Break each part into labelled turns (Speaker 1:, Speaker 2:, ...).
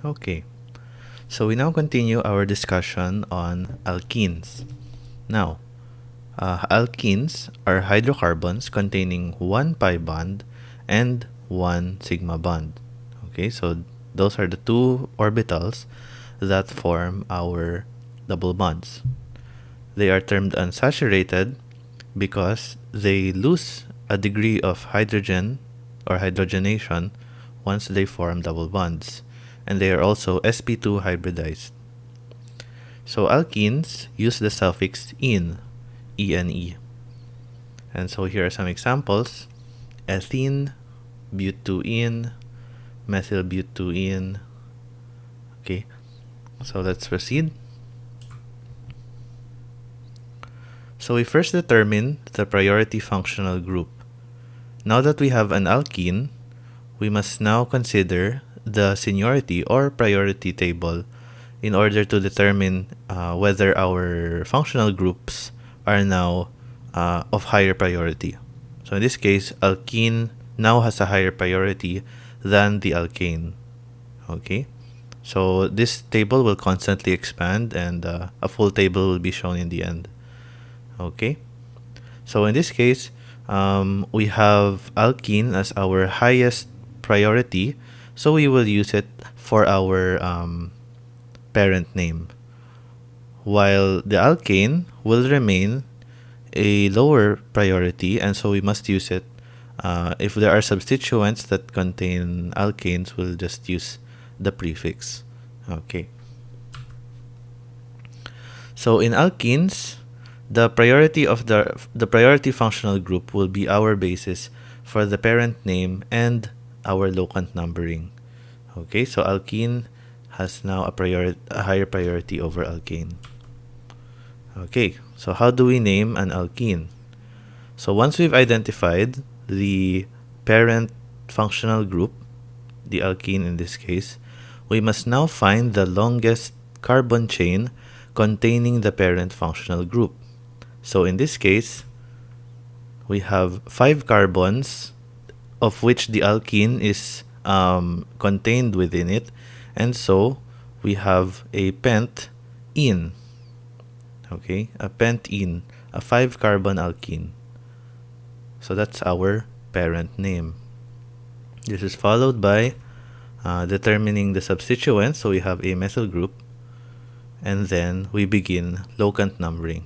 Speaker 1: Okay, so we now continue our discussion on alkenes. Now, alkenes are hydrocarbons containing one pi bond and one sigma bond. Okay, so those are the two orbitals that form our double bonds. They are termed unsaturated because they lose a degree of hydrogen or hydrogenation once they form double bonds, and they are also sp2 hybridized. So alkenes use the suffix "ene", E-N-E. And so here are some examples: ethene, but2-ene, methylbut2-ene. Okay, so let's proceed. So we first determine the priority functional group. Now that we have an alkene, we must now consider the seniority or priority table in order to determine whether our functional groups are now of higher priority. So in this case, alkene now has a higher priority than the alkane. Okay, so this table will constantly expand, and a full table will be shown in the end. Okay, so in this case, we have alkene as our highest priority, so we will use it for our parent name, while the alkane will remain a lower priority, and so we must use it. If there are substituents that contain alkanes, we'll just use the prefix. Okay, so in alkenes, the priority of the priority functional group will be our basis for the parent name and our locant numbering. Okay, so alkene has now a higher priority over alkane. Okay, so how do we name an alkene? So once we've identified the parent functional group, the alkene in this case, we must now find the longest carbon chain containing the parent functional group. So in this case, we have 5 carbons, of which the alkene is contained within it, and so we have a pent-ene. Okay, a pent-ene, a 5-carbon alkene. So that's our parent name. This is followed by determining the substituent. So we have a methyl group, and then we begin locant numbering.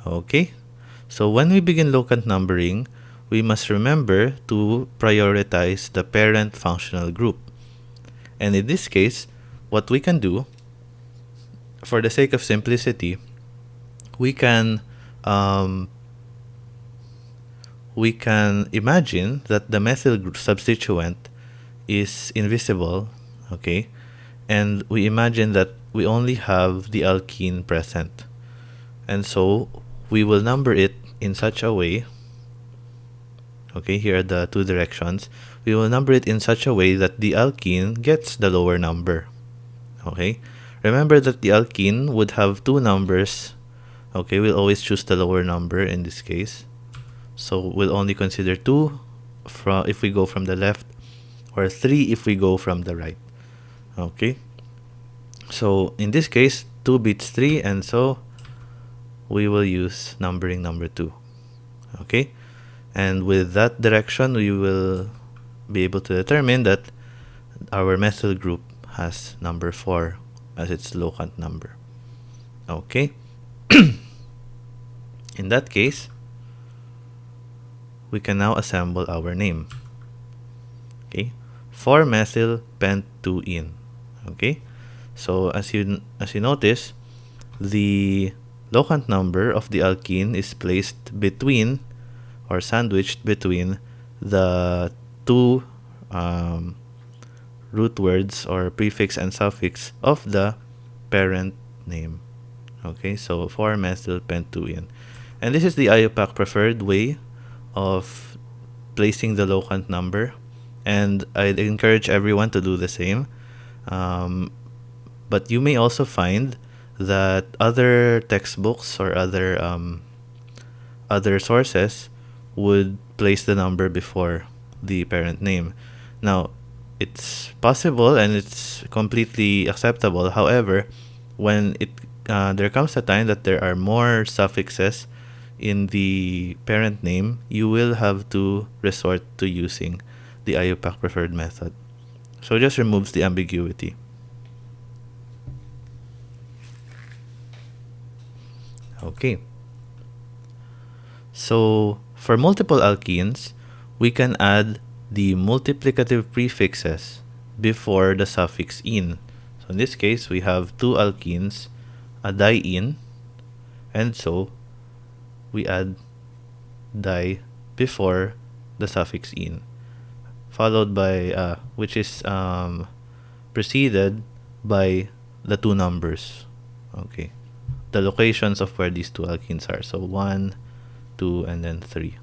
Speaker 1: Okay, so when we begin locant numbering, we must remember to prioritize the parent functional group. And in this case, what we can do, for the sake of simplicity, we can imagine that the methyl substituent is invisible, okay, and we imagine that we only have the alkene present, and so we will number it in such a way. Okay, here are the two directions. We will number it in such a way that the alkene gets the lower number. Okay, remember that the alkene would have two numbers. Okay, we'll always choose the lower number in this case. So we'll only consider 2 if we go from the left, or 3 if we go from the right. Okay, so in this case, 2 beats 3, and so we will use numbering number 2. Okay, and with that direction, we will be able to determine that our methyl group has number 4 as its locant number. Okay, in that case, we can now assemble our name. Okay, 4-methyl pent2-ene. Okay, so as you notice, the locant number of the alkene is placed between, or sandwiched between, the two root words or prefix and suffix of the parent name. Okay, so 4-methyl pent2-ene. And this is the IUPAC preferred way of placing the locant number, and I'd encourage everyone to do the same. But you may also find that other textbooks or other sources would place the number before the parent name. Now, it's possible and it's completely acceptable. However, when there comes a time that there are more suffixes in the parent name, you will have to resort to using the IUPAC preferred method. So it just removes the ambiguity. Okay. So for multiple alkenes, we can add the multiplicative prefixes before the suffix "-ine". So in this case, we have two alkenes, a diene, and so we add di before the suffix "-ine", followed by which is preceded by the two numbers. Okay, the locations of where these two alkenes are. So 1, 2, and then 3.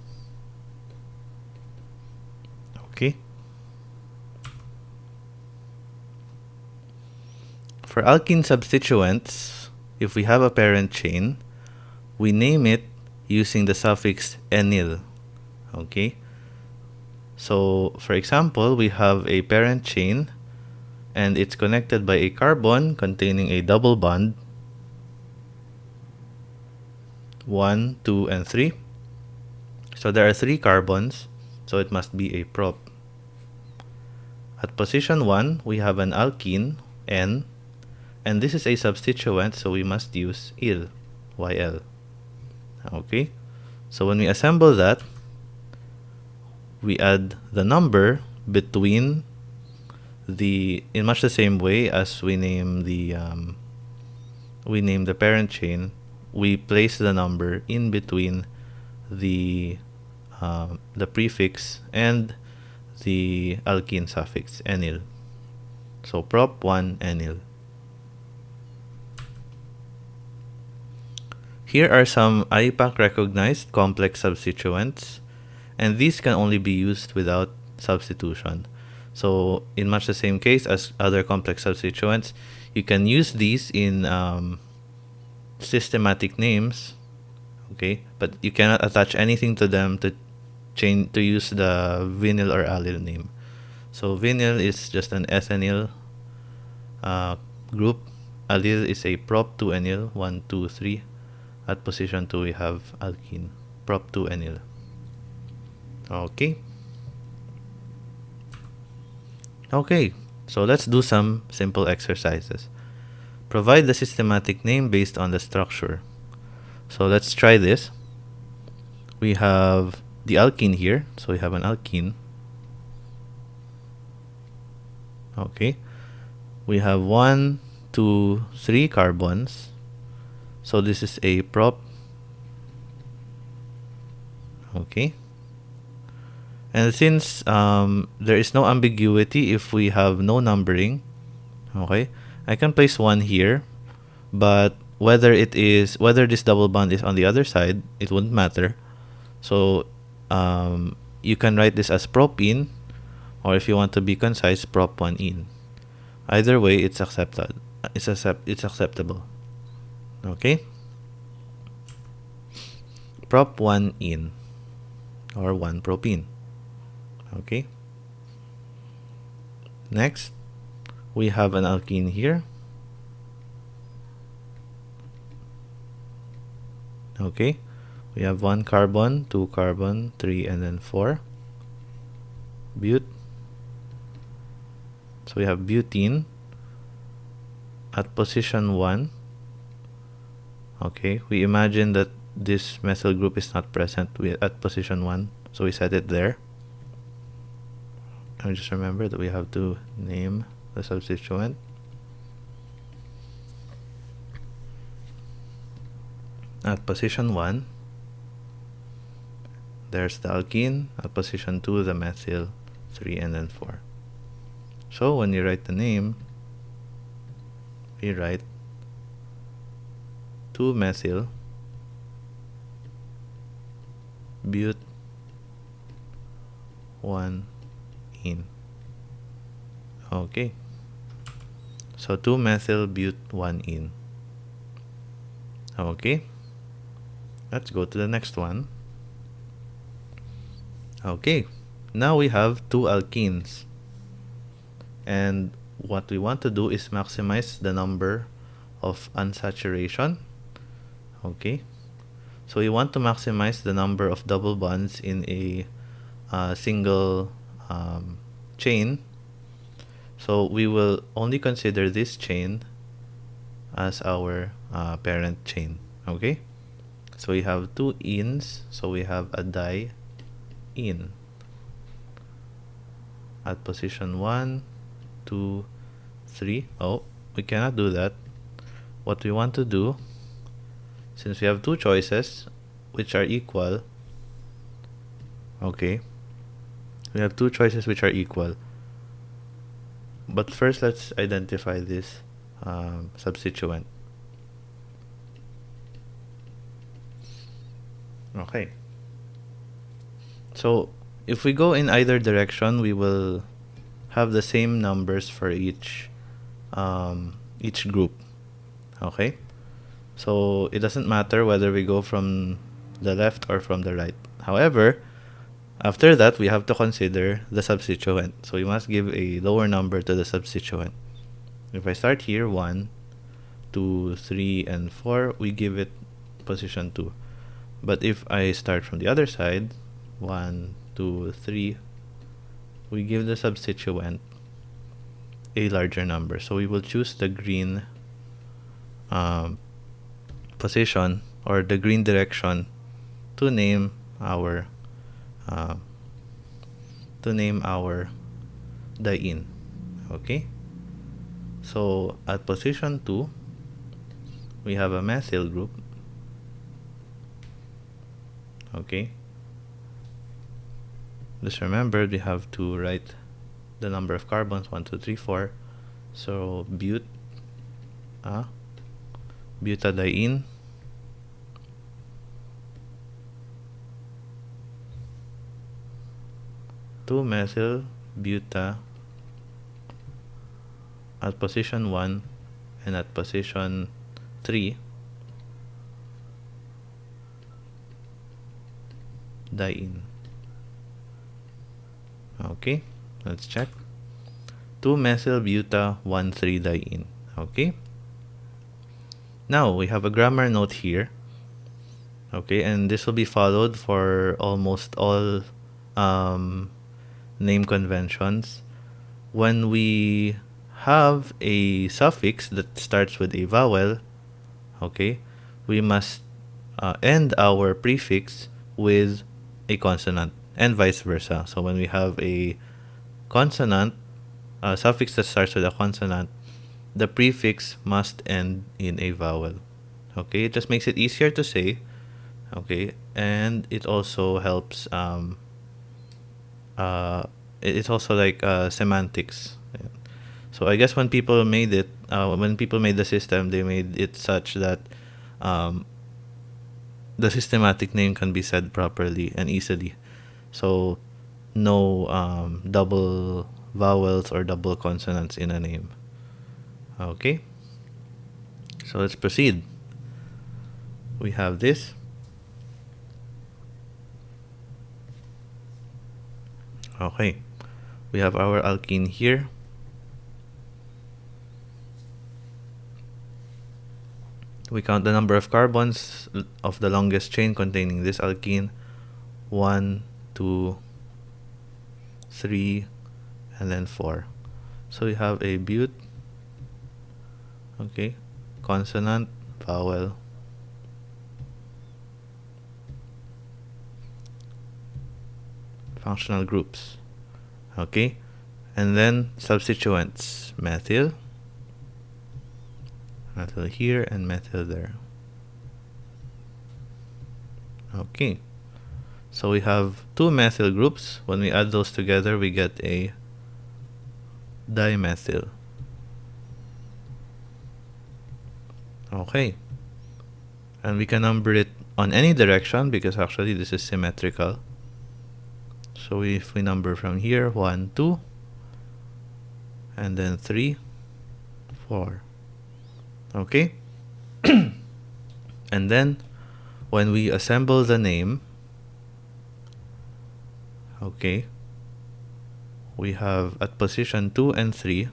Speaker 1: Okay. For alkene substituents, if we have a parent chain, we name it using the suffix "-enil". Okay. So, for example, we have a parent chain and it's connected by a carbon containing a double bond, 1, 2, and 3. So there are 3 carbons, so it must be a prop. At position 1, we have an alkene, N, and this is a substituent, so we must use il, YL. Okay, so when we assemble that, we add the number between in much the same way as we name the parent chain. We place the number in between the prefix and the alkene suffix "-enil". So prop 1 "-enil". Here are some IUPAC recognized complex substituents, and these can only be used without substitution. So in much the same case as other complex substituents, you can use these in systematic names, okay, but you cannot attach anything to them to use the vinyl or allyl name. So vinyl is just an ethenyl group. Allyl is a prop 2 enyl, 1, 2, 3. At position 2, we have alkene, prop 2 enyl. Okay. Okay, so let's do some simple exercises. Provide the systematic name based on the structure. So let's try this. We have the alkene here, so we have an alkene. Okay, we have 1, 2, 3 carbons. So this is a prop. Okay. And since there is no ambiguity if we have no numbering, okay, I can place 1 here, but whether this double bond is on the other side, it wouldn't matter. So you can write this as prop "-in", or if you want to be concise, prop 1 "-in". Either way, it's accepted. It's acceptable. Okay. Prop 1 "-in", or 1 propene. Okay. Next, we have an alkene here. Okay. We have 1 carbon, 2 carbon, 3, and then 4. But. So we have butene at position 1. Okay, we imagine that this methyl group is not present at position 1, so we set it there. And just remember that we have to name the substituent. At position 1, there's the alkene. At position 2, the methyl, 3, and then 4. So when you write the name, we write 2-methyl but 1-ene. Okay. So 2-methyl but 1-ene. Okay. Let's go to the next one. Okay. Now we have 2 alkenes. And what we want to do is maximize the number of unsaturation. Okay, so we want to maximize the number of double bonds in a single chain. So we will only consider this chain as our parent chain. Okay, so we have two ins, so we have a di-in at position 1, 2, 3. Oh, we cannot do that. What we want to do, since we have two choices which are equal, okay, we have two choices which are equal. But first, let's identify this substituent. Okay. So if we go in either direction, we will have the same numbers for each group. Okay. So it doesn't matter whether we go from the left or from the right. However, after that, we have to consider the substituent. So we must give a lower number to the substituent. If I start here, 1, 2, 3, and 4, we give it position 2. But if I start from the other side, 1, 2, 3, we give the substituent a larger number. So we will choose the green position or the green direction to name our di-in. Okay, so at position 2 we have a methyl group. Okay, just remember we have to write the number of carbons, 1, 2, 3, 4. So butadiene, two methyl buta at position 1 and at position 3 diene. Okay, let's check. 2 methyl buta 1,3 diene. Okay, now we have a grammar note here. Okay, and this will be followed for almost all name conventions. When we have a suffix that starts with a vowel, okay, we must end our prefix with a consonant, and vice versa. So when we have a consonant, a suffix that starts with a consonant, the prefix must end in a vowel. Okay, it just makes it easier to say. Okay, and it also helps it's also like semantics. So I guess when people made it, when people made the system, they made it such that the systematic name can be said properly and easily. So no double vowels or double consonants in a name. Okay, so let's proceed. We have this. Okay, we have our alkene here. We count the number of carbons of the longest chain containing this alkene. 1, 2, 3, and then 4. So we have a but, okay, consonant, vowel, functional groups. Okay, and then substituents, methyl here and methyl there. Okay, so we have two methyl groups. When we add those together, we get a dimethyl. Okay, and we can number it on any direction because actually this is symmetrical. So if we number from here, 1, 2, and then 3, 4. Okay, and then when we assemble the name, okay, we have at position 2 and 3,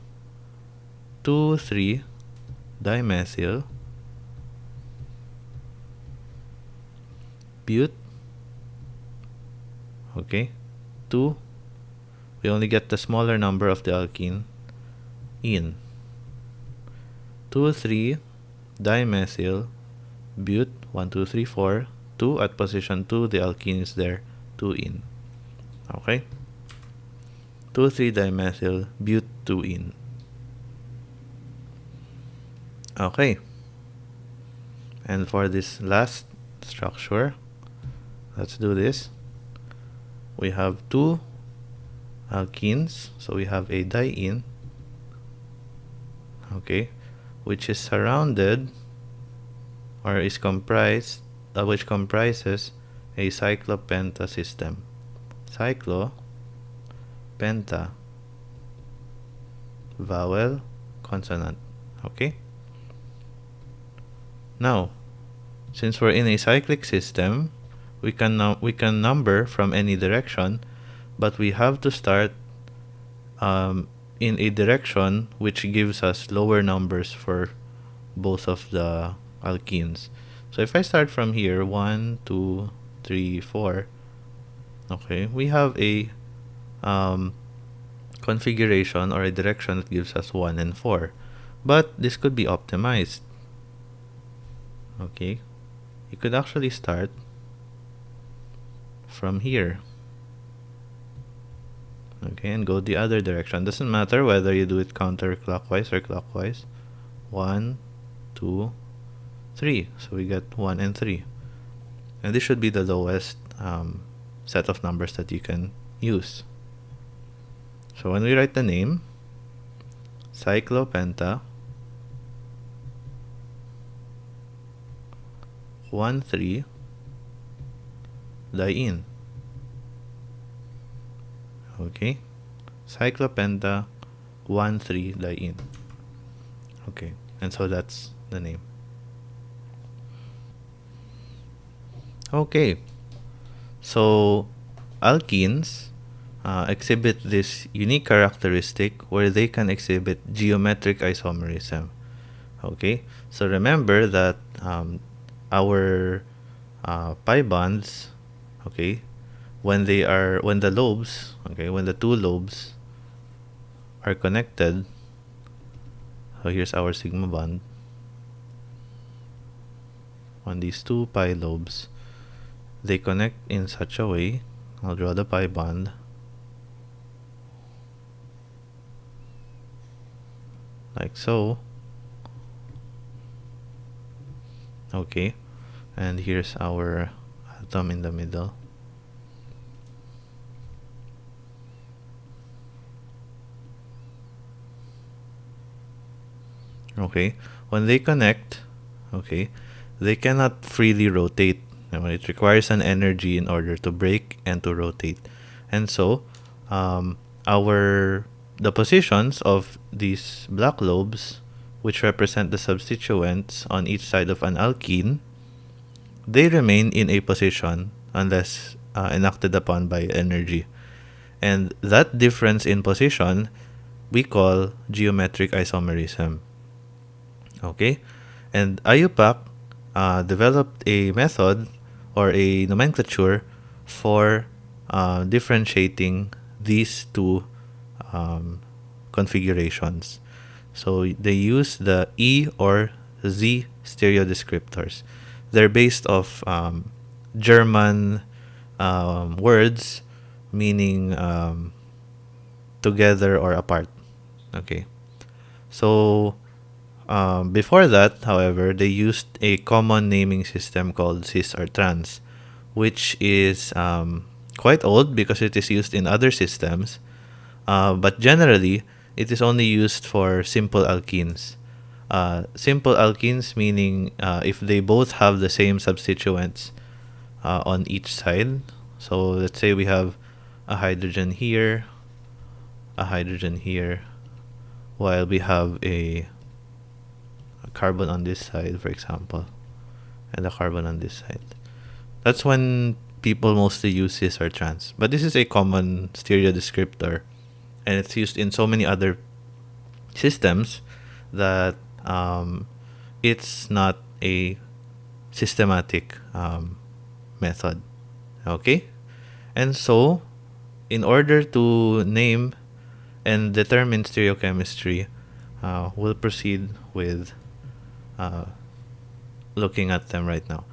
Speaker 1: 2,3 dimethyl but, okay, 2, we only get the smaller number of the alkene in 2,3 dimethyl but 1, 2, 3, 4, 2 at position 2, the alkene is there, 2 in. Okay, 2,3 dimethyl but 2 in. Okay, and for this last structure, let's do this. We have 2 alkenes, so we have a diene, okay, which is surrounded or is comprised, which comprises a cyclopenta system. Cyclopenta, vowel, consonant. Okay. Now, since we're in a cyclic system, we can number from any direction, but we have to start in a direction which gives us lower numbers for both of the alkenes. So if I start from here, 1, 2, 3, 4, okay, we have a configuration or a direction that gives us 1 and 4. But this could be optimized. Okay, you could actually start from here, okay, and go the other direction. Doesn't matter whether you do it counterclockwise or clockwise. 1, 2, 3. So we get 1 and 3. And this should be the lowest set of numbers that you can use. So when we write the name, cyclopenta 1, 3 diene. Okay, cyclopenta 1, 3 diene. Okay, and so that's the name. Okay, so alkenes exhibit this unique characteristic where they can exhibit geometric isomerism. Okay, so remember that our pi bonds, okay, when the lobes, okay, when the two lobes are connected, so here's our sigma bond on these two pi lobes, they connect in such a way. I'll draw the pi bond like so. Okay, and here's our atom in the middle. Okay, when they connect, okay, they cannot freely rotate. It requires an energy in order to break and to rotate. And so the positions of these black lobes, which represent the substituents on each side of an alkene, they remain in a position unless enacted upon by energy. And that difference in position we call geometric isomerism. Okay? And IUPAC developed a method or a nomenclature for differentiating these two configurations. So they use the E or Z stereo descriptors. They're based off German words meaning together or apart. Okay. So before that, however, they used a common naming system called cis or trans, which is quite old because it is used in other systems. But generally, it is only used for simple alkenes. Simple alkenes meaning if they both have the same substituents on each side. So let's say we have a hydrogen here, while we have a carbon on this side, for example, and a carbon on this side. That's when people mostly use cis or trans. But this is a common stereo descriptor and it's used in so many other systems that it's not a systematic method. Okay? And so, in order to name and determine stereochemistry, we'll proceed with looking at them right now.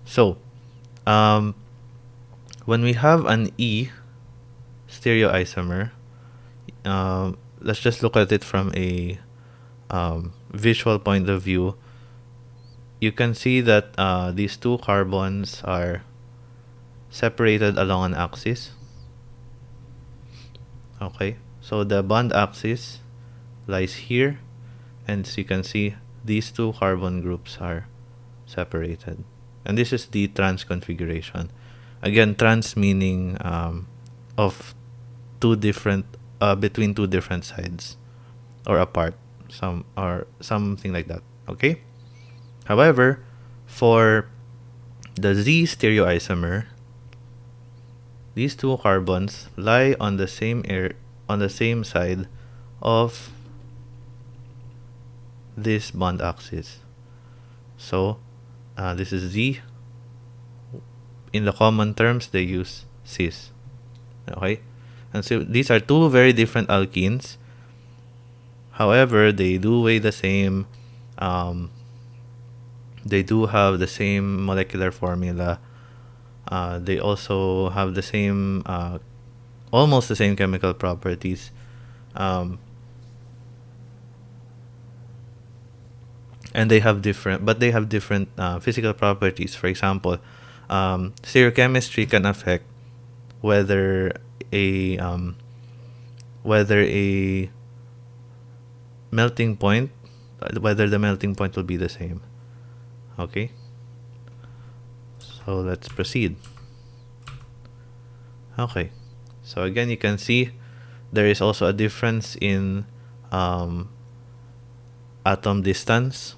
Speaker 1: So, when we have an E stereoisomer, let's just look at it from a visual point of view. You can see that these two carbons are separated along an axis. Okay, so the bond axis lies here, and as you can see, these two carbon groups are separated. And this is the trans configuration. Again, trans meaning of two different, between two different sides or apart, something like that. Okay. However, for the Z stereoisomer, these two carbons lie on the same side of this bond axis. So this is Z. In the common terms, they use cis. Okay, and so these are two very different alkenes. However, they do weigh the same. They do have the same molecular formula. They also have the same, almost the same chemical properties. And they have different physical properties. For example, stereochemistry can affect whether a melting point, whether the melting point will be the same. Okay, so let's proceed. Okay, so again, you can see there is also a difference in atom distance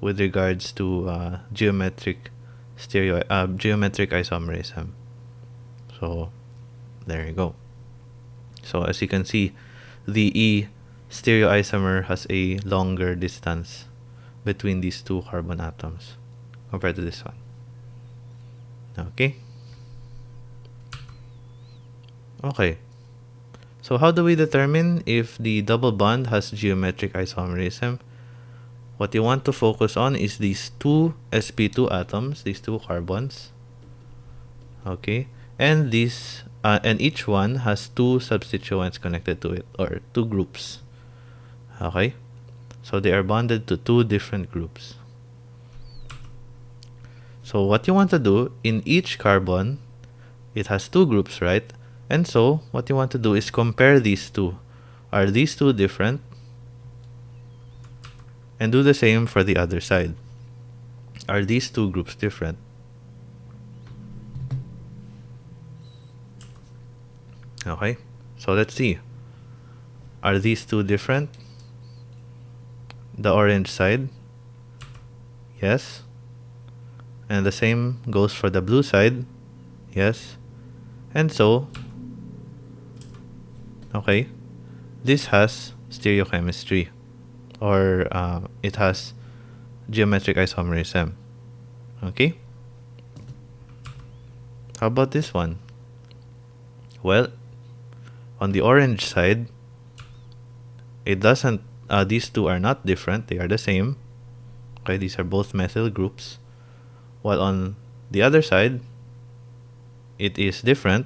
Speaker 1: with regards to geometric isomerism. So there you go. So as you can see, the E stereoisomer has a longer distance between these two carbon atoms compared to this one. Okay. Okay. So how do we determine if the double bond has geometric isomerism? What you want to focus on is these two sp2 atoms, these two carbons. Okay, and these and each one has two substituents connected to it, or two groups. Okay, so they are bonded to two different groups. So what you want to do, in each carbon, it has two groups, right? And so what you want to do is compare these two. Are these two different? And do the same for the other side. Are these two groups different? Okay, so let's see. Are these two different? The orange side, yes. And the same goes for the blue side, yes. And so, okay, this has stereochemistry, or it has geometric isomerism. Okay, how about this one? Well, on the orange side, it doesn't, these two are not different, they are the same. Okay, these are both methyl groups. While on the other side, it is different.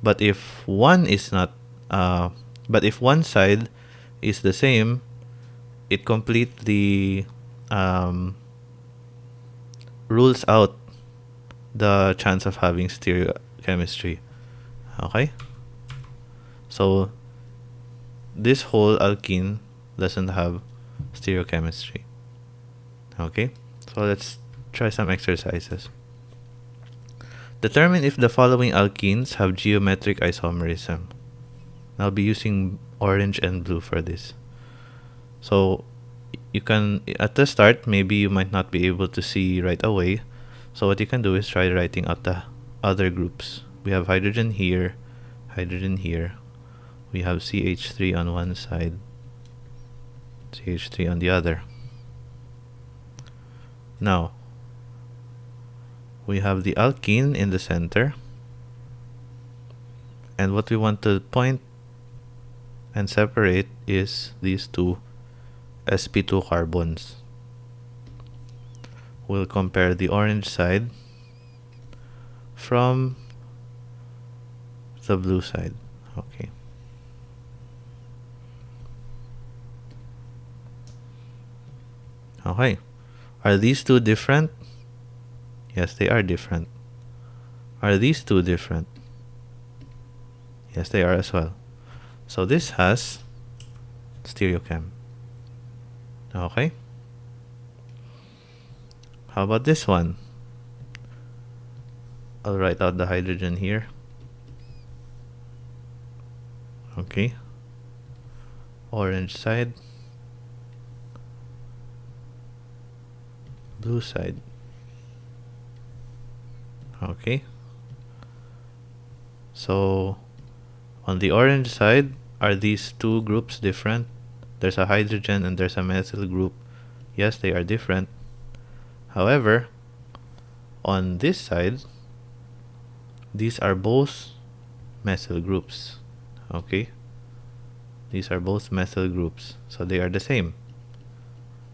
Speaker 1: But if one is not, but if one side is the same, it completely rules out the chance of having stereochemistry. Okay, so this whole alkene doesn't have stereochemistry. Okay, so let's try some exercises. Determine if the following alkenes have geometric isomerism. I'll be using orange and blue for this. So you can, at the start, maybe you might not be able to see right away. So what you can do is try writing out the other groups. We have hydrogen here, we have CH3 on one side, CH3 on the other. Now, we have the alkene in the center, and what we want to point and separate is these two sp2 carbons. We'll compare the orange side from the blue side. Okay. Okay. Are these two different? Yes, they are different. Are these two different? Yes, they are as well. So this has stereochem. Okay. How about this one? I'll write out the hydrogen here. Okay. Orange side. Blue side. Okay. So on the orange side, are these two groups different? There's a hydrogen and there's a methyl group. Yes, they are different. However, on this side, these are both methyl groups. Okay. These are both methyl groups. So they are the same.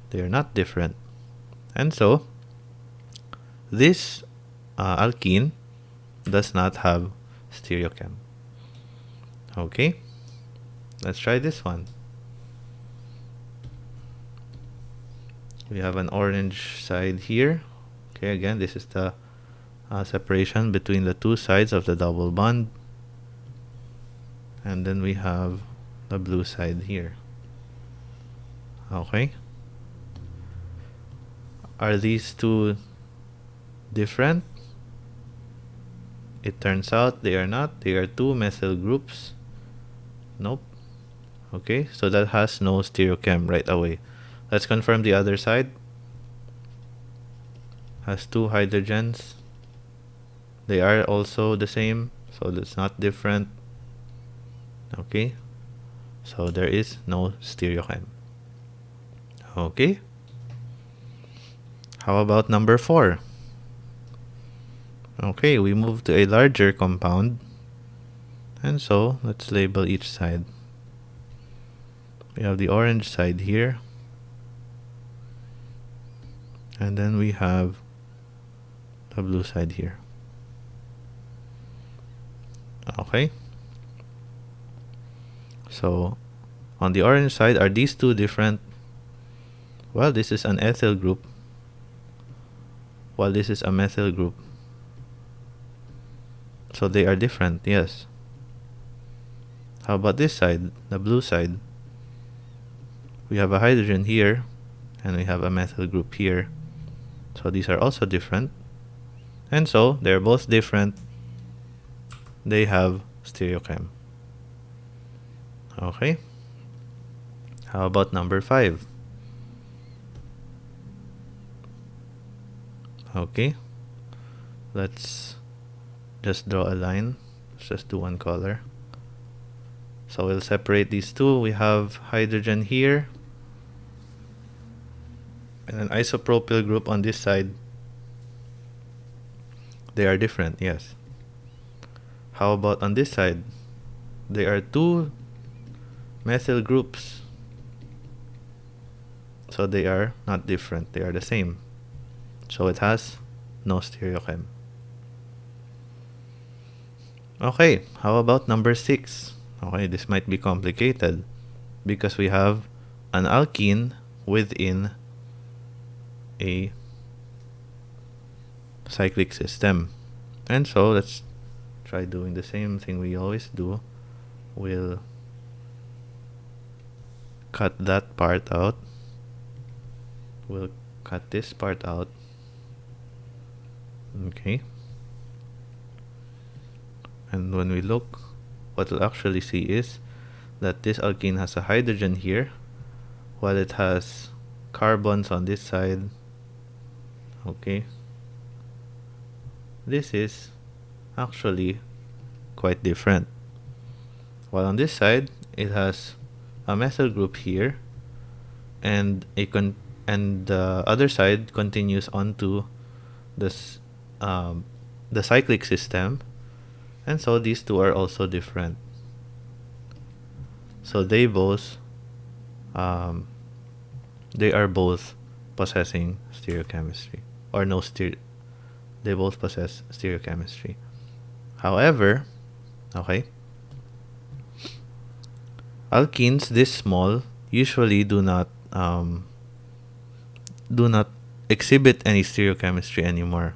Speaker 1: They are not different. And so, this alkene does not have stereochem. Okay. Let's try this one. We have an orange side here. Okay, again, this is the separation between the two sides of the double bond. And then we have the blue side here. Okay. Are these two different? It turns out they are not. They are two methyl groups. Nope. Okay, so that has no stereochem right away. Let's confirm the other side. Has two hydrogens. They are also the same, so that's not different. Okay, so there is no stereochem. Okay. How about number 4? Okay, we move to a larger compound. And so, let's label each side. We have the orange side here. And then we have the blue side here. Okay. So, on the orange side, are these two different? Well, this is an ethyl group, while this is a methyl group. So they are different, yes. How about this side, the blue side? We have a hydrogen here, and we have a methyl group here. So these are also different. And so, they're both different. They have stereochem. Okay. How about number 5? Okay. Let's just draw a line. Let's just do one color. So we'll separate these two. We have hydrogen here and an isopropyl group on this side. They are different, yes. How about on this side? They are two methyl groups. So they are not different. They are the same. So it has no stereochem. Okay, how about number 6? Okay, this might be complicated because we have an alkene within a cyclic system. And so let's try doing the same thing we always do. We'll cut that part out. We'll cut this part out. Okay. And when we look, what we'll actually see is that this alkene has a hydrogen here, while it has carbons on this side. Okay. This is actually quite different. while on this side it has a methyl group here, and and the other side continues onto this the cyclic system, and so these two are also different. So they both they are both possessing stereochemistry, or no they both possess stereochemistry. However, okay, alkenes this small usually do not exhibit any stereochemistry anymore.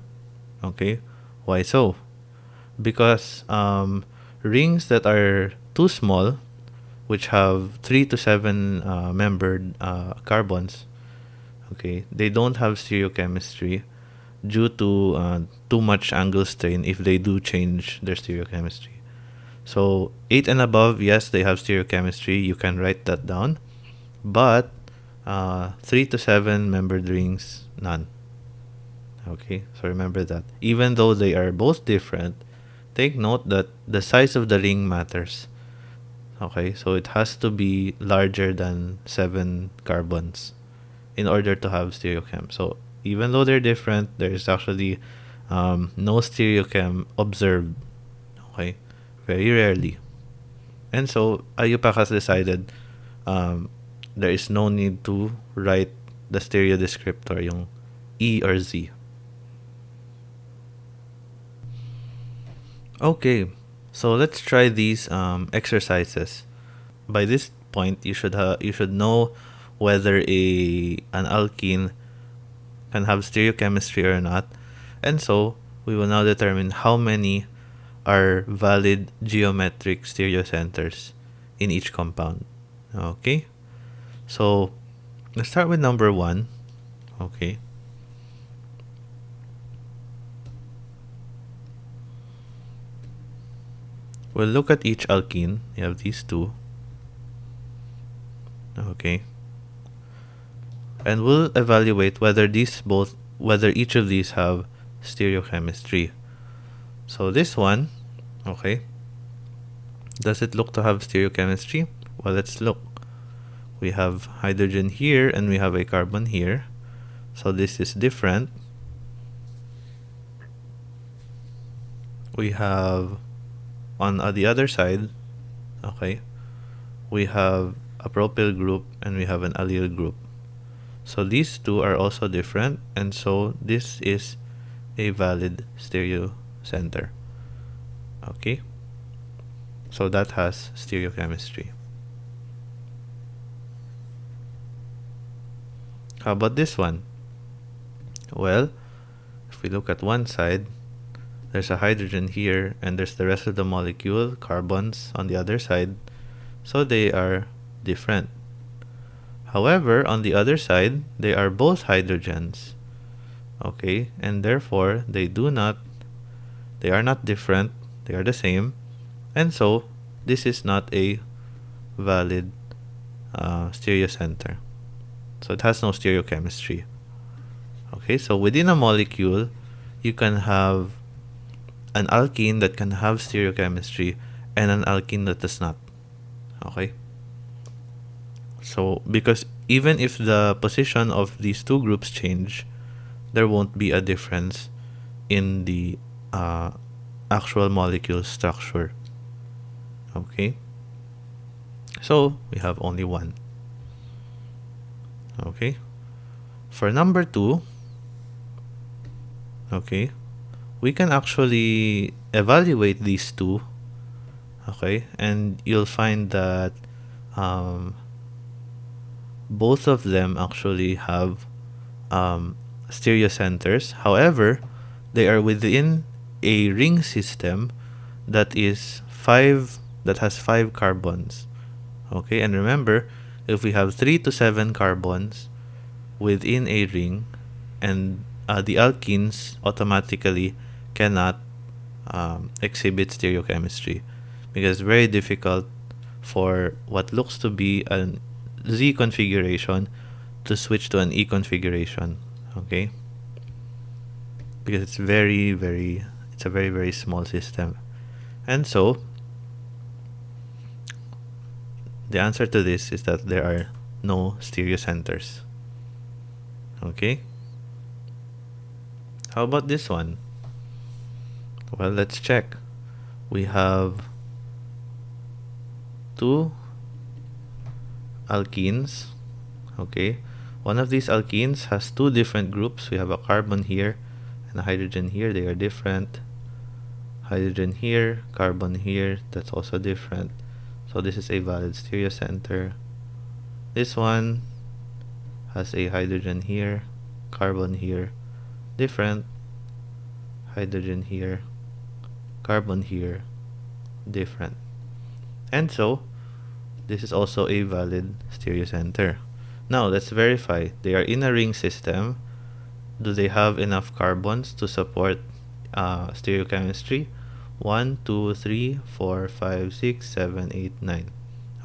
Speaker 1: Okay, why so? Because rings that are too small, which have 3 to 7 membered carbons, okay, they don't have stereochemistry due to too much angle strain if they do change their stereochemistry. So 8 and above, yes, they have stereochemistry. You can write that down. But 3 to 7 membered rings, none. Okay, so remember that. Even though they are both different, take note that the size of the ring matters. Okay, so it has to be larger than 7 carbons in order to have stereochem. So even though they're different, there is actually no stereochem observed. Okay, very rarely. And so IUPAC has decided there is no need to write the stereo descriptor, yung E or Z. Okay, so let's try these exercises. By this point, you should know whether an alkene can have stereochemistry or not, and so we will now determine how many are valid geometric stereocenters in each compound. Okay, so let's start with number 1. Okay. We'll look at each alkene. You have these two. Okay. And we'll evaluate whether each of these have stereochemistry. So this one, okay. Does it look to have stereochemistry? Well, let's look. We have hydrogen here and we have a carbon here. So this is different. We have on the other side, okay, we have a propyl group and we have an allyl group. So these two are also different, and so this is a valid stereocenter. Okay, so that has stereochemistry. How about this one? Well, if we look at one side, there's a hydrogen here and there's the rest of the molecule, carbons, on the other side, so they are different. However, on the other side, they are both hydrogens, okay, and therefore they are not different, they are the same, and so this is not a valid stereocenter. So it has no stereochemistry. Okay, so within a molecule, you can have an alkene that can have stereochemistry and an alkene that does not. Okay, so because even if the position of these two groups change, there won't be a difference in the actual molecule structure. Okay, so we have only one. Okay, for number 2, okay, we can actually evaluate these two, okay, and you'll find that both of them actually have stereocenters. However, they are within a ring system that has 5 carbons. Okay, and remember, if we have 3 to 7 carbons within a ring, and the alkenes automatically cannot exhibit stereochemistry, because it's very difficult for what looks to be an Z configuration to switch to an E configuration. Okay, because it's a very, very small system, and so the answer to this is that there are no stereocenters. Okay? How about this one? Well, let's check. We have two alkenes. Okay? One of these alkenes has two different groups. We have a carbon here and a hydrogen here. They are different. Hydrogen here, carbon here. That's also different. So this is a valid stereocenter. This one has a hydrogen here, carbon here, different. Hydrogen here, carbon here, different. And so this is also a valid stereocenter. Now let's verify. They are in a ring system. Do they have enough carbons to support stereochemistry? 1, 2, 3, 4, 5, 6, 7, 8, 9.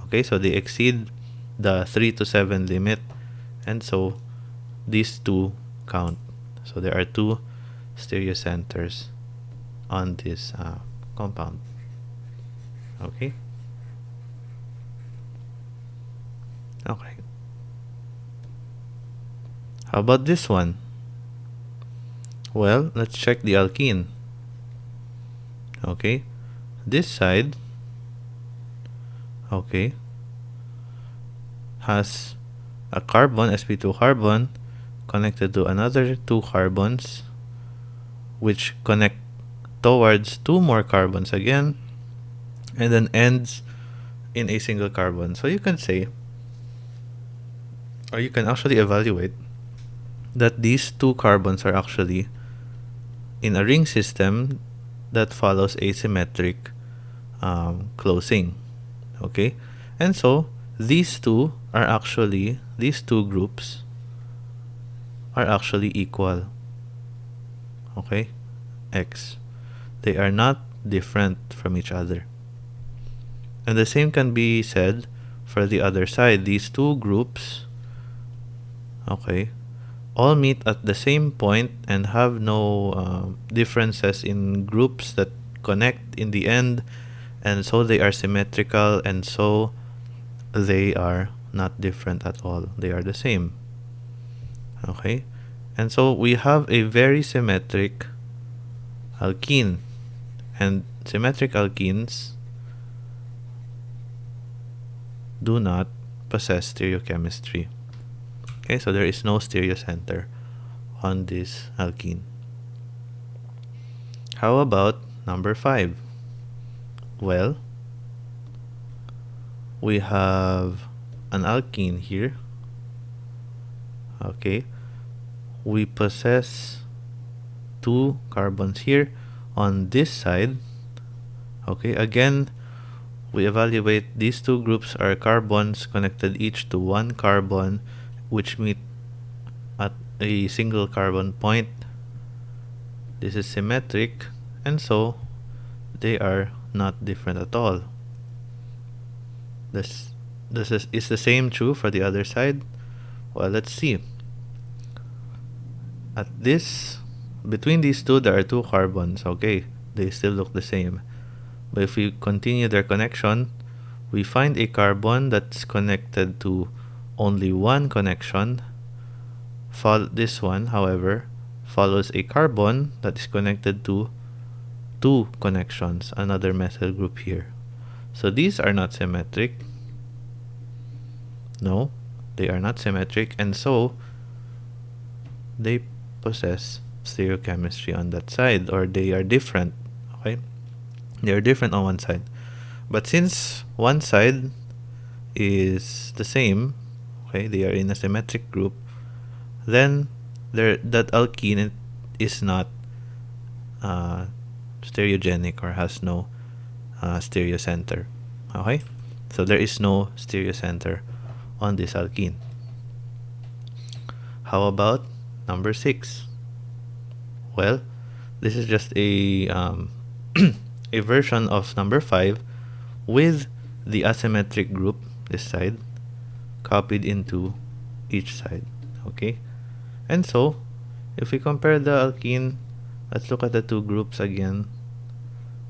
Speaker 1: Okay, so they exceed the 3 to 7 limit, and so these two count. So there are two stereocenters on this compound. Okay. Okay. How about this one? Well, let's check the alkene. Okay, this side, okay, has a carbon, sp2 carbon, connected to another two carbons, which connect towards two more carbons again, and then ends in a single carbon. So you can say, or you can actually evaluate, that these two carbons are actually in a ring system that follows asymmetric closing. Okay, and so these two groups are actually equal. Okay, X. They are not different from each other. And the same can be said for the other side. These two groups, okay, all meet at the same point and have no differences in groups that connect in the end, and so they are symmetrical, and so they are not different at all. They are the same. Okay, and so we have a very symmetric alkene, and symmetric alkenes do not possess stereochemistry. Okay, so there is no stereocenter on this alkene. How about number 5? Well, we have an alkene here. Okay, we possess two carbons here on this side. Okay, again, we evaluate these two groups are carbons connected each to one carbon, which meet at a single carbon point. This is symmetric, and so they are not different at all. Is the same true for the other side? Well, let's see. Between these two, there are two carbons. Okay, they still look the same. But if we continue their connection, we find a carbon that's connected to only one connection. This one, however, follows a carbon that is connected to two connections, another methyl group here. So these are not symmetric. No, they are not symmetric, and so they possess stereochemistry on that side, or they are different. Okay, they are different on one side. But since one side is the same, okay, they are in a symmetric group, then that alkene is not stereogenic or has no stereocenter. Okay, so there is no stereocenter on this alkene. How about number 6? Well, this is just a a version of number 5 with the asymmetric group, this side, copied into each side. Okay, and so if we compare the alkene, let's look at the two groups again.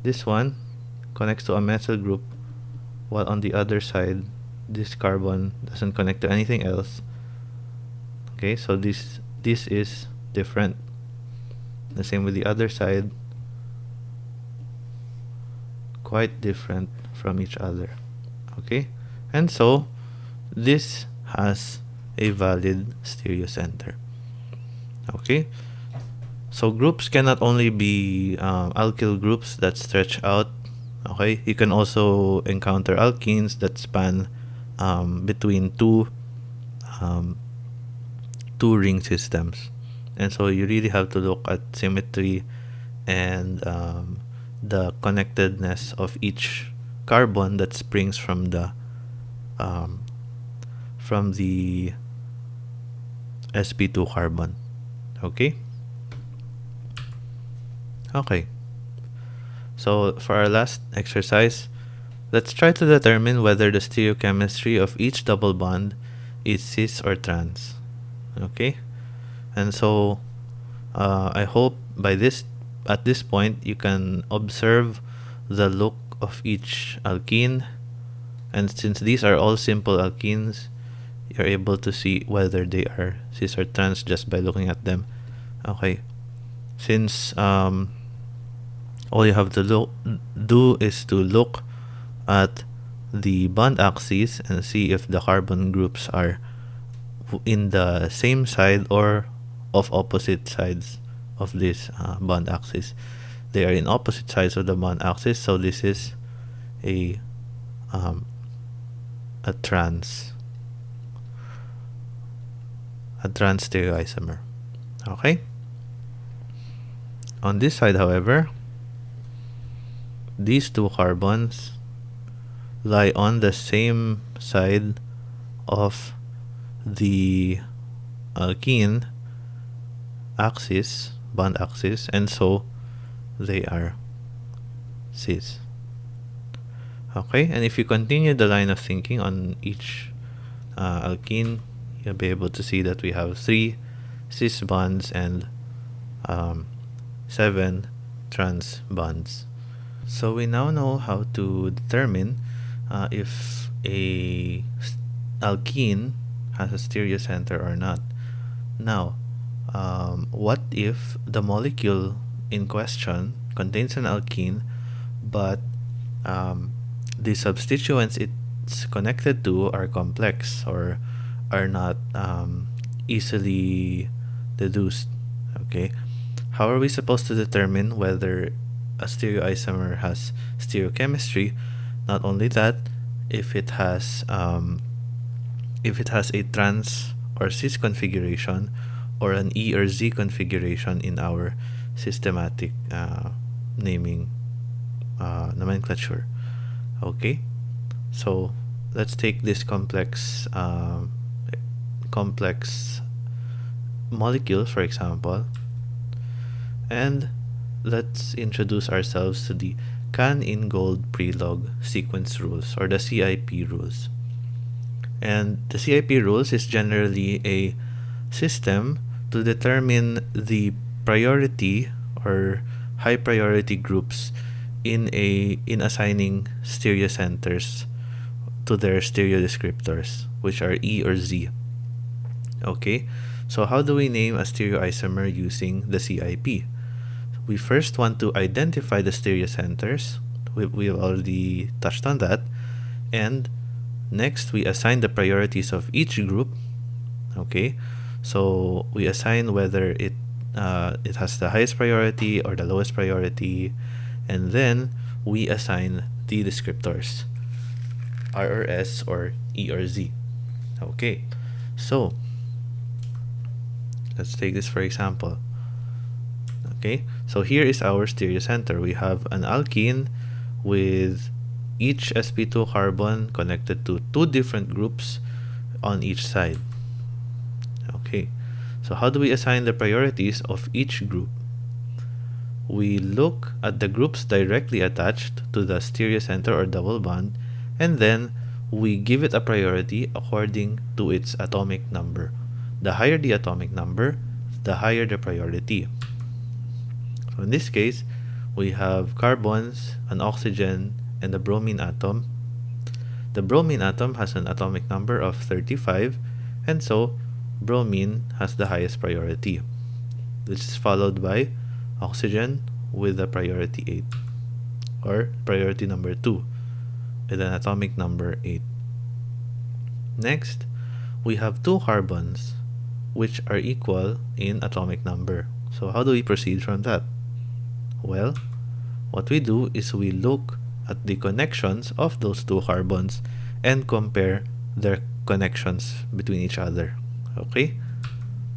Speaker 1: This one connects to a methyl group, while on the other side this carbon doesn't connect to anything else. Okay, so this is different. The same with the other side, quite different from each other. Okay, and so this has a valid stereocenter. Okay, so groups cannot only be alkyl groups that stretch out. Okay, you can also encounter alkenes that span between two ring systems, and so you really have to look at symmetry and the connectedness of each carbon that springs from the sp2 carbon. Okay. So for our last exercise, let's try to determine whether the stereochemistry of each double bond is cis or trans. Okay, and so I hope at this point you can observe the look of each alkene, and since these are all simple alkenes, you're able to see whether they are cis or trans just by looking at them. Okay, since all you have to do is to look at the bond axes and see if the carbon groups are in the same side or of opposite sides of this bond axis. They are in opposite sides of the bond axis, so this is a trans stereoisomer. Okay. On this side, however, these two carbons lie on the same side of the alkene axis, bond axis, and so they are cis. Okay, and if you continue the line of thinking on each alkene, you'll be able to see that we have 3 cis bonds and 7 trans bonds. So we now know how to determine if a alkene has a stereocenter or not. Now, what if the molecule in question contains an alkene, but the substituents it's connected to are complex or are not easily deduced? Okay, how are we supposed to determine whether a stereoisomer has stereochemistry? Not only that, if it has a trans or cis configuration or an E or Z configuration in our systematic naming nomenclature. Okay, so let's take this complex molecule, for example, and let's introduce ourselves to the Can-in-Gold Prelog sequence rules, or the CIP rules. And the CIP rules is generally a system to determine the priority or high priority groups in assigning stereocenters to their stereo descriptors, which are E or Z. Okay, so how do we name a stereoisomer using the CIP? We first want to identify the stereocenters. We've already touched on that. And next, we assign the priorities of each group. Okay, so we assign whether it has the highest priority or the lowest priority, and then we assign the descriptors, R or S or E or Z. Okay, so let's take this for example. Okay, so here is our stereocenter. We have an alkene with each sp2 carbon connected to 2 different groups on each side. Okay, so how do we assign the priorities of each group? We look at the groups directly attached to the stereocenter or double bond, and then we give it a priority according to its atomic number. The higher the atomic number, the higher the priority. So in this case, we have carbons, an oxygen, and a bromine atom. The bromine atom has an atomic number of 35, and so bromine has the highest priority. This is followed by oxygen with a priority 8, or priority number 2, with an atomic number 8. Next, we have 2 carbons, which are equal in atomic number. So how do we proceed from that? Well, what we do is we look at the connections of those 2 carbons and compare their connections between each other. Okay?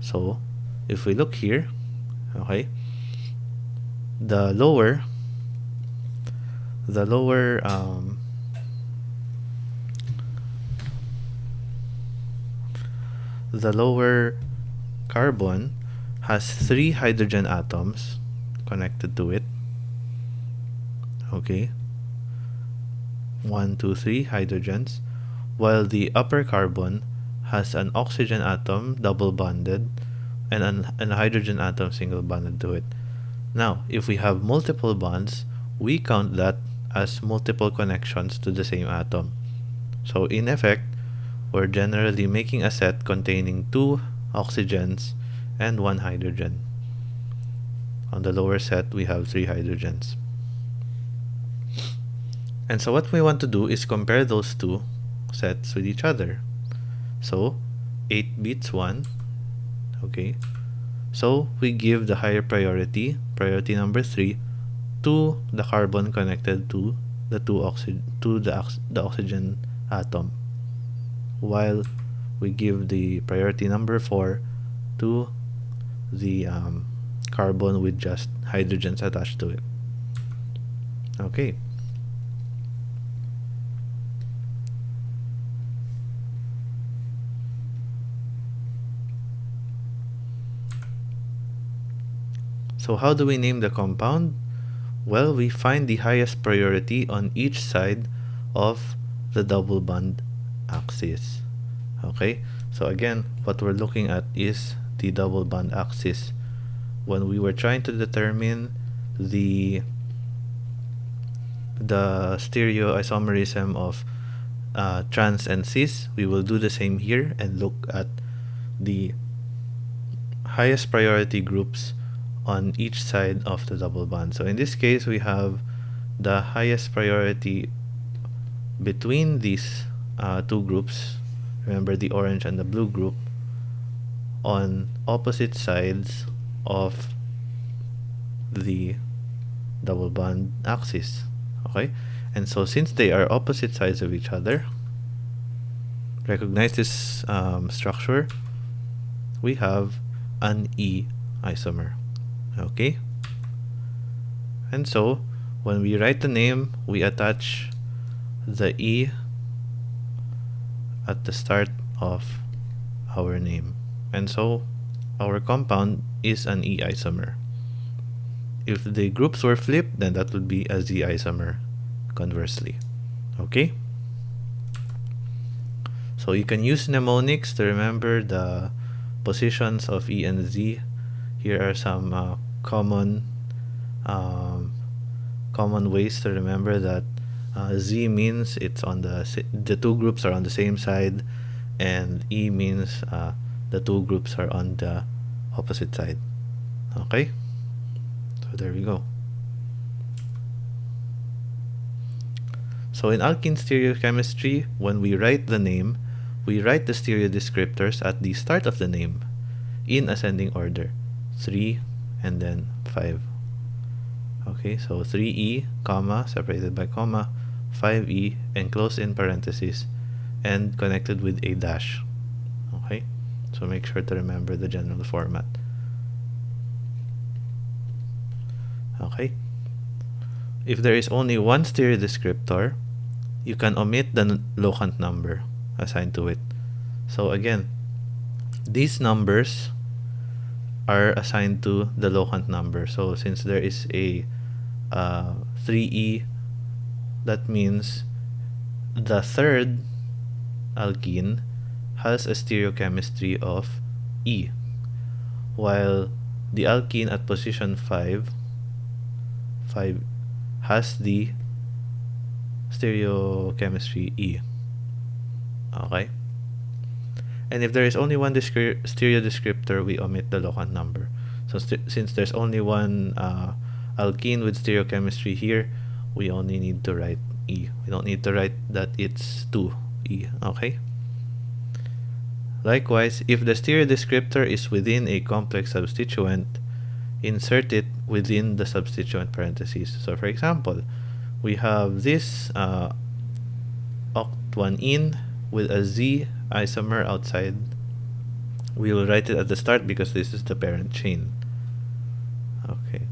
Speaker 1: So, if we look here, okay, the lower carbon has 3 hydrogen atoms connected to it. Okay, 1, 2, 3 hydrogens, while the upper carbon has an oxygen atom double bonded and a hydrogen atom single bonded to it. Now, if we have multiple bonds, we count that as multiple connections to the same atom. So in effect, we're generally making a set containing 2 oxygens and 1 hydrogen. On the lower set, we have 3 hydrogens. And so what we want to do is compare those 2 sets with each other. So 8 beats 1. Okay. So we give the higher priority number 3, to the carbon connected to the oxygen atom, while we give the priority number 4 to the carbon with just hydrogens attached to it. Okay. So how do we name the compound? Well, we find the highest priority on each side of the double bond axis. Okay, so again, what we're looking at is the double bond axis. When we were trying to determine the stereoisomerism of trans and cis, we will do the same here and look at the highest priority groups on each side of the double bond. So in this case, we have the highest priority between these 2 groups. Remember the orange and the blue group on opposite sides of the double bond axis. Okay, and so since they are opposite sides of each other, recognize this structure. We have an E isomer. Okay, and so when we write the name, we attach the E at the start of our name, and so our compound is an E isomer. If the groups were flipped, then that would be a Z isomer, conversely. Okay, so you can use mnemonics to remember the positions of E and Z. Here are some common ways to remember that Z means it's on the 2 groups are on the same side, and E means the 2 groups are on the opposite side. Okay, so there we go. So in alkene stereochemistry, when we write the name, we write the stereo descriptors at the start of the name in ascending order, 3 and then 5. Okay, so 3E, comma, separated by comma, 5E, enclosed in parentheses, and connected with a dash. Okay, so make sure to remember the general format. Okay, if there is only one stereo descriptor, you can omit the locant number assigned to it. So again, these numbers are assigned to the locant number. So since there is a 3E, that means the third alkene has a stereochemistry of E, while the alkene at position 5 has the stereochemistry E. Okay? And if there is only one stereo descriptor, we omit the locant number. So since there's only one alkene with stereochemistry here, we only need to write E. We don't need to write that it's 2E. Okay? Likewise, if the stereo descriptor is within a complex substituent, insert it within the substituent parentheses. So for example, we have this oct1-ene with a Z isomer outside. We will write it at the start because this is the parent chain. Okay.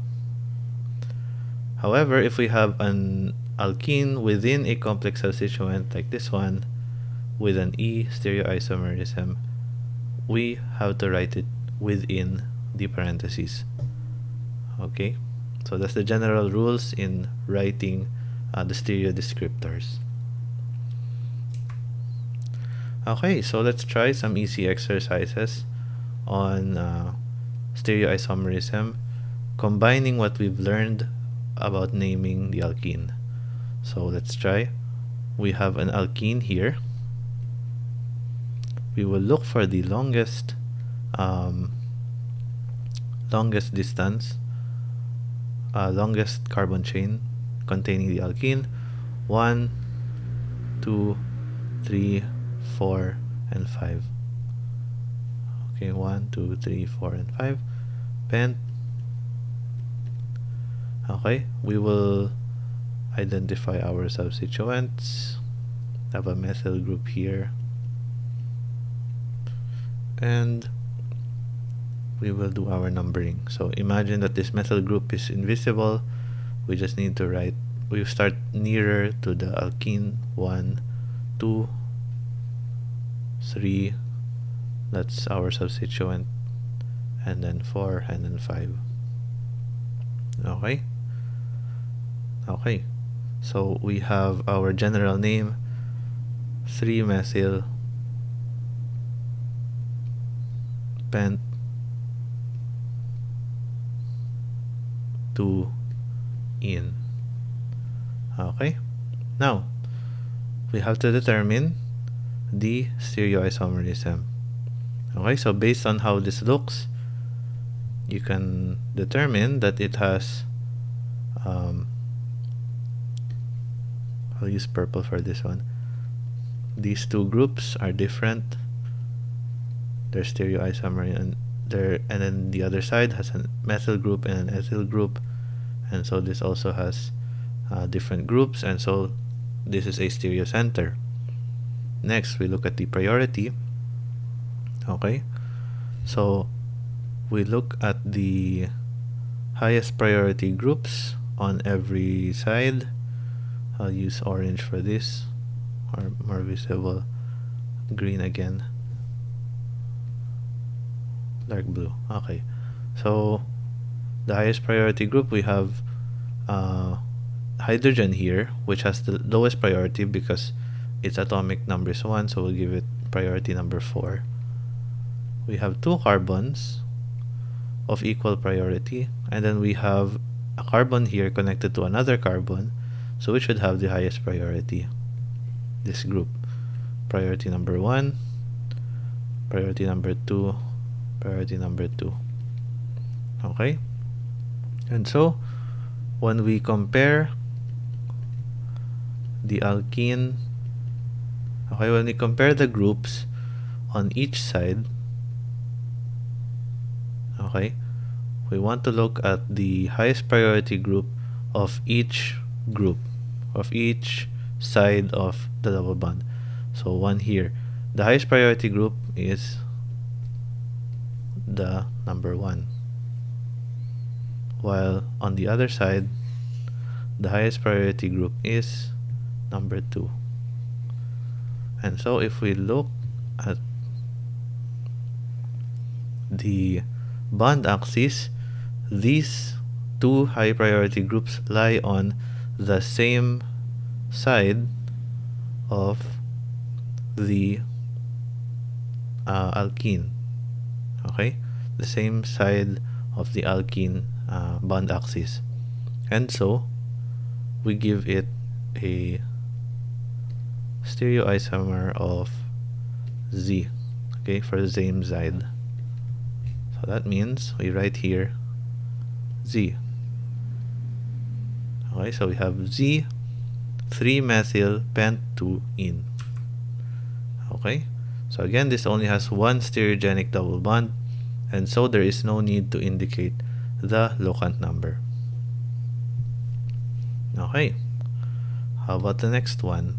Speaker 1: However, if we have an alkene within a complex substituent like this one with an E stereoisomerism, we have to write it within the parentheses. Okay, so that's the general rules in writing the stereo descriptors. Okay, so let's try some easy exercises on stereoisomerism, combining what we've learned about naming the alkene. So let's try. We have an alkene here. We will look for the longest distance, longest carbon chain containing the alkene. 1, 2, 3, 4, and 5. Okay, 1, 2, 3, 4, and 5. Pent. Okay, we will identify our substituents. Have a methyl group here. And we will do our numbering. So imagine that this methyl group is invisible. We just need to write, we start nearer to the alkene. 1, 2, 3, that's our substituent, and then 4, and then 5. Okay? Okay. So we have our general name, 3-methyl pent 2-ene. Okay? Now, we have to determine the stereoisomerism. Okay, so based on how this looks, you can determine that it has, I'll use purple for this one. These two groups are different. They're stereoisomer, and then the other side has a methyl group and an ethyl group, and so this also has different groups, and so this is a stereocenter. Next, we look at the priority. Okay, so we look at the highest priority groups on every side. I'll use orange for this, or more visible, green again, dark blue. Okay, so the highest priority group, we have hydrogen here, which has the lowest priority because its atomic number is 1, so we'll give it priority number 4. We have 2 carbons of equal priority, and then we have a carbon here connected to another carbon, so we should have the highest priority, this group. Priority number 1, priority number 2, priority number 2. Okay? And so, when we compare the alkene, okay, when we compare the groups on each side, okay, we want to look at the highest priority group of each group, of each side of the double bond. So one here, the highest priority group is the number 1, while on the other side, the highest priority group is number 2. And so if we look at the bond axis, these 2 high priority groups lie on the same side of the alkene. Okay, the same side of the alkene bond axis, and so we give it a stereoisomer of Z, okay, for the same side. So that means we write here Z. Okay, so we have Z 3-methyl pent 2-ene. Okay, so again, this only has one stereogenic double bond, and so there is no need to indicate the locant number. Okay, how about the next one?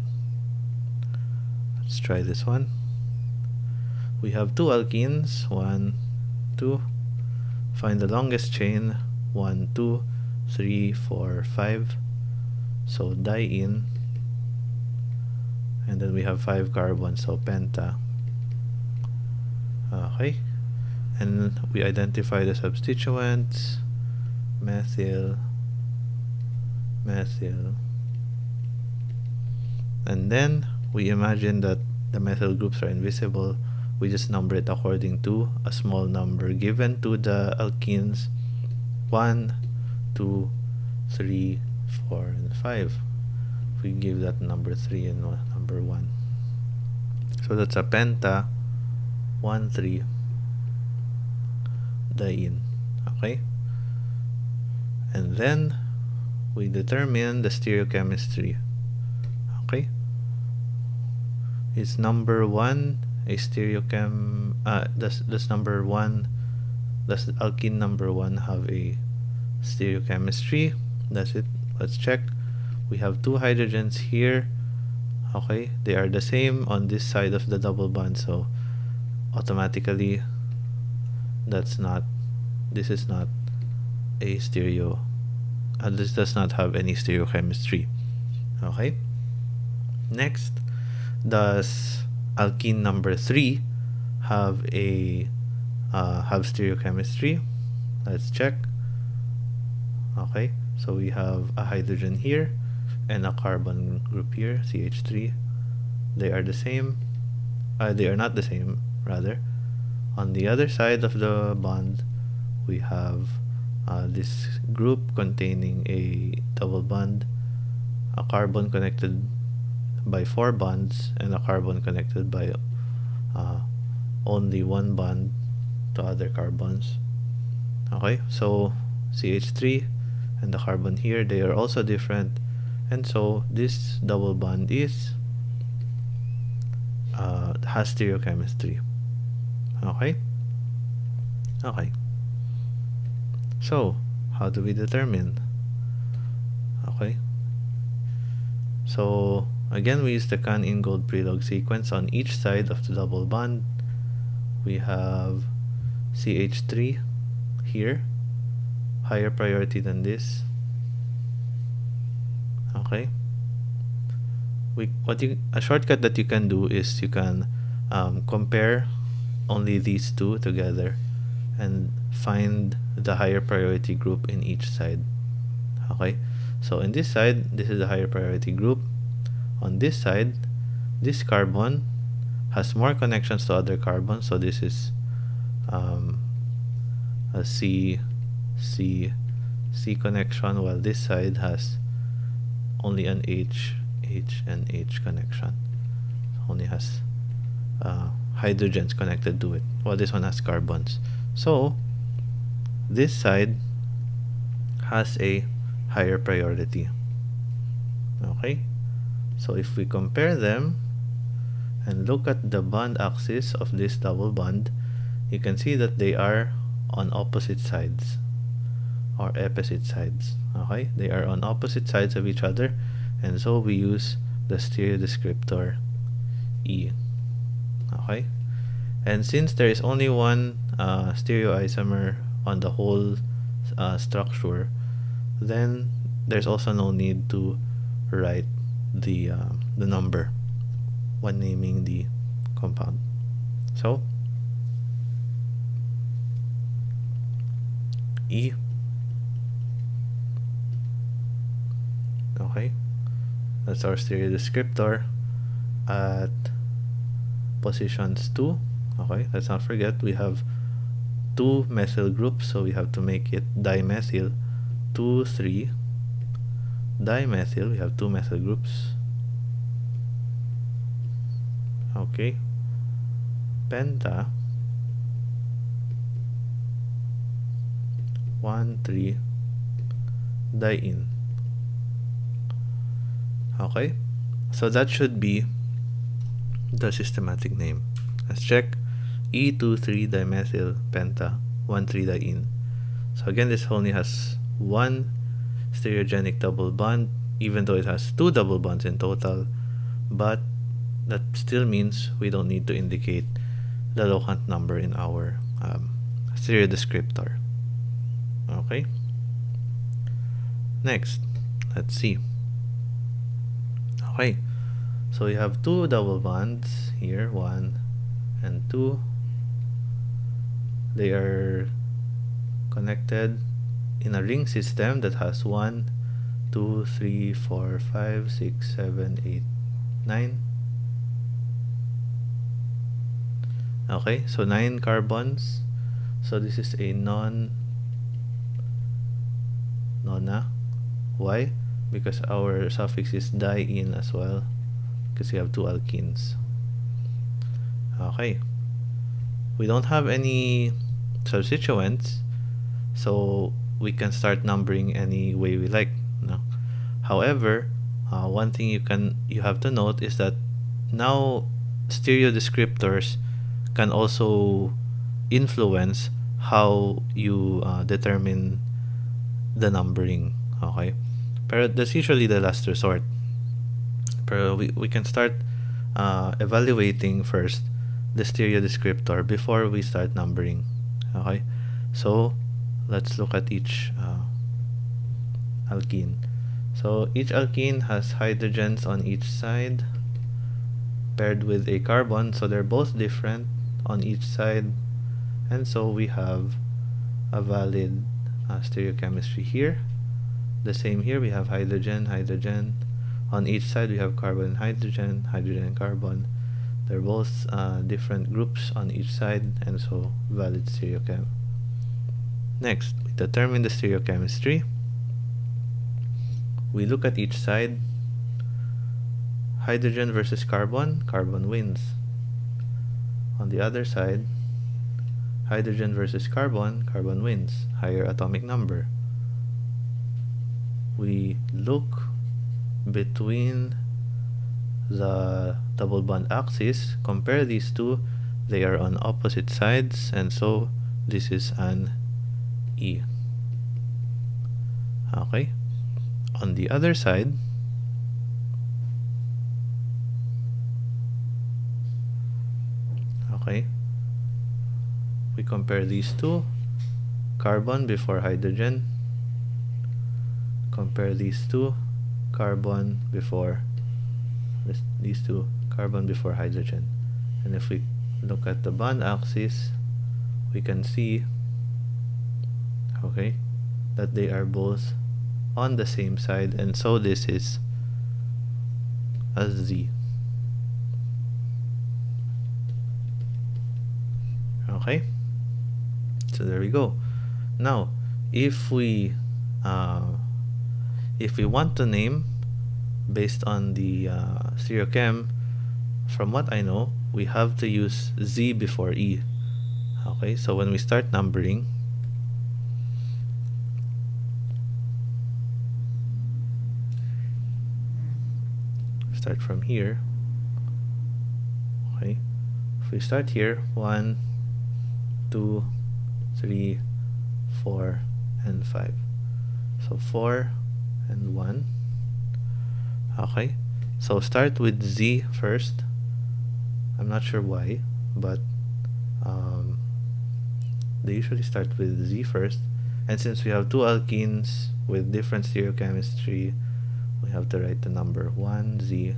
Speaker 1: Let's try this one. We have two alkenes, 1, 2. Find the longest chain, 1, 2, 3, 4, 5. So diene. And then we have 5 carbons, so penta. Okay, and we identify the substituents, methyl, methyl, and then we imagine that the methyl groups are invisible. We just number it according to a small number given to the alkenes, 1, 2, 3, 4, and 5. We give that number 3 and number 1. So that's a penta 1, 3 diene. Okay? And then we determine the stereochemistry. Okay? Is number 1 a stereochem? Does number 1, does alkene number 1 have a stereochemistry? That's it. Let's check. We have 2 hydrogens here. Okay, they are the same on this side of the double bond, so automatically this is not a stereo, this does not have any stereochemistry. Okay, next, does alkene number 3 have a stereochemistry? Let's check. Okay, so we have a hydrogen here and a carbon group here, CH3. They are the same. They are not the same, rather. On the other side of the bond, we have this group containing a double bond, a carbon connected by 4 bonds, and a carbon connected by only 1 bond to other carbons. Okay, so CH3 and the carbon here, they are also different, and so this double bond has stereochemistry. Okay? Okay. So, how do we determine? Okay. So, again, we use the Kahn-Ingold pre-log sequence. On each side of the double bond, we have CH3 here, higher priority than this. Okay. A shortcut that you can do is you can compare only these two together and find the higher priority group in each side. Okay, so in this side, this is the higher priority group. On this side, this carbon has more connections to other carbons, so this is a C connection, while this side has only an H and H connection. Only has hydrogens connected to it, while this one has carbons. So this side has a higher priority. Okay, so if we compare them and look at the bond axis of this double bond, you can see that they are on opposite sides or opposite sides. Okay, they are on opposite sides of each other, and so we use the stereo descriptor E. Okay, and since there is only one stereoisomer on the whole structure, then there's also no need to write the number when naming the compound. So E. Okay, that's our stereo descriptor at positions 2. Okay, let's not forget we have 2 methyl groups, so we have to make it dimethyl 2, 3. Dimethyl, we have 2 methyl groups. Okay, penta 1,3-diene. Okay, so that should be the systematic name. Let's check. E23-dimethyl penta 1,3-diene. So again, this only has one stereogenic double bond, even though it has two double bonds in total, but that still means we don't need to indicate the locant number in our stereo descriptor. Okay, next, let's see. Okay, so we have two double bonds here, 1 and 2. They are connected in a ring system that has 1, 2, 3, 4, 5, 6, 7, 8, 9. Okay, so 9 carbons. So this is a nona. Why? Because our suffix is diene as well, because we have two alkenes. Okay, we don't have any substituents, so we can start numbering any way we like. No. However, one thing you have to note is that now stereo descriptors can also influence how you determine the numbering. Okay, but that's usually the last resort. But we can start evaluating first the stereo descriptor before we start numbering. Okay, so let's look at each alkene. So each alkene has hydrogens on each side paired with a carbon, so they're both different on each side, and so we have a valid stereochemistry here. The same here, we have hydrogen, hydrogen. On each side we have carbon, hydrogen, hydrogen and carbon. They're both different groups on each side, and so valid stereochem. Next, we determine the stereochemistry. We look at each side. Hydrogen versus carbon, carbon wins. On the other side, hydrogen versus carbon, carbon wins, higher atomic number. We look between the double bond axis, compare these two, they are on opposite sides, and so this is an E. Okay, on the other side, okay, we compare these two, carbon before hydrogen, compare these two, carbon before these two, carbon before hydrogen. And if we look at the bond axis, we can see, okay, that they are both on the same side, and so this is a Z. Okay, so there we go. Now if we want to name based on the stereochem, from what I know, we have to use Z before E. Okay, so when we start numbering, start from here. Okay, if we start here, 1, 2, 3, 4, and 5. So 4 and 1. Okay, so start with Z first. I'm not sure why, but they usually start with Z first. And since we have two alkenes with different stereochemistry, we have to write the number 1Z,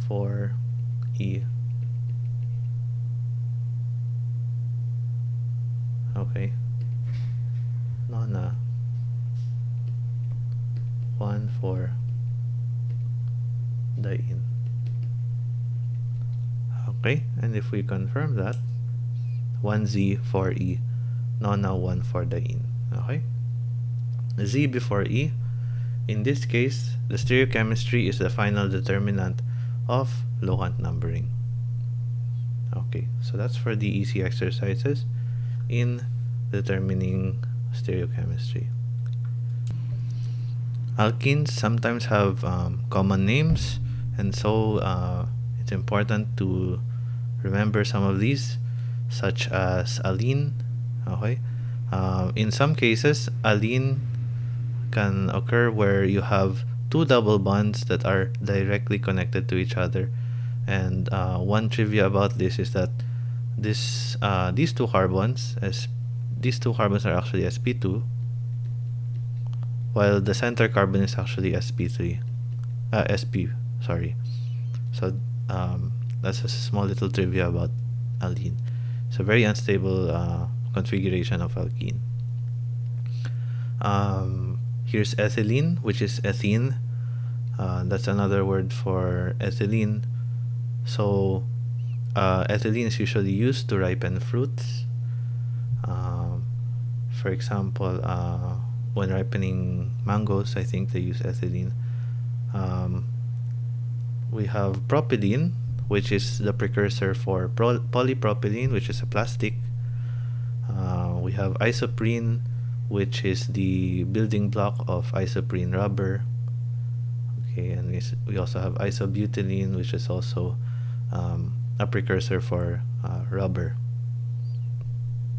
Speaker 1: 4E. Okay, nona 1,4-diene. Okay, and if we confirm that, 1Z, 4E, nona 1,4-diene. Okay, Z before E. In this case, the stereochemistry is the final determinant of locant numbering. Okay, so that's for the easy exercises in determining stereochemistry. Alkenes sometimes have common names, and so it's important to remember some of these, such as alene. Okay, in some cases, alene can occur where you have two double bonds that are directly connected to each other. And one trivia about this is that these two carbons, are actually sp2, while the center carbon is actually sp3, sp. Sorry. So that's a small little trivia about alene. It's a very unstable configuration of alkene. Here's ethylene, which is ethene. That's another word for ethylene. So ethylene is usually used to ripen fruits. For example, when ripening mangoes, I think they use ethylene. We have propylene, which is the precursor for polypropylene, which is a plastic. We have isoprene, which is the building block of isoprene rubber. Okay, and we also have isobutylene, which is also a precursor for rubber.